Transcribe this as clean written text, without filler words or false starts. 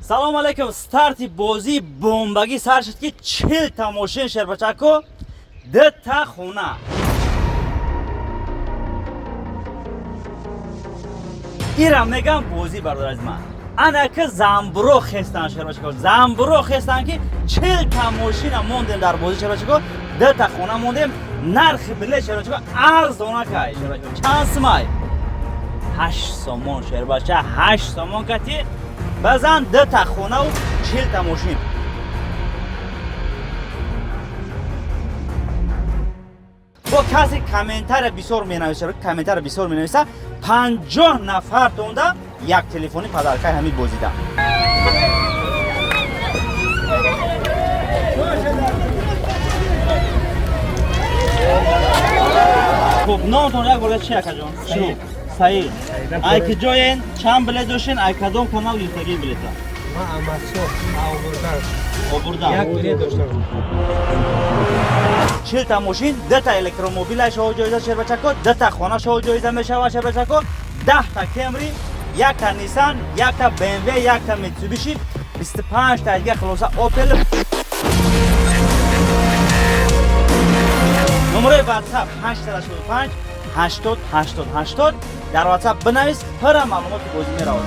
салом алейкум. Старти бозӣ бомбагӣ сар шуд ки 40 та мошин шербачако 2 та хона. ира мегам бозӣ бардор аз ман. Анака замбуро хестан шербачако. Замбуро хестан ки 40 та мошина мондем дар бозӣ шербачако 2 та хона мондем. Нархи билет шербачако арзона кай шербачако. Чанд сомай? 8 сомон шербача 8 сомон кати. Базан 2 та хона у 40 та мошин. бо касе комментария бисёр менависа, комментария бисёр менависа 50 нафар тонда як телефони падаркай ҳамин бозида. Хуб, номтон як бор чи акаҷон? Шуруъ. Саид. Ай ки ҷоен чанд билет дошен, ай кадом канал юртагӣ билета? Ма Амасо, Обурдан. Обурдан. Як билет доштам. 40 та мошин, 2 та электромобил шоҳ ҷоиза шербачако, 2 та хона шоҳ ҷоиза мешава шербачако, 10 та Camry, 1 та Nissan, 1 та BMW, 1 та Mitsubishi, 25 та дига хулоса Opel. номерои WhatsApp 845 80 80 80. дар WhatsApp бинавис, ҳара маълумоти бозӣ меравад.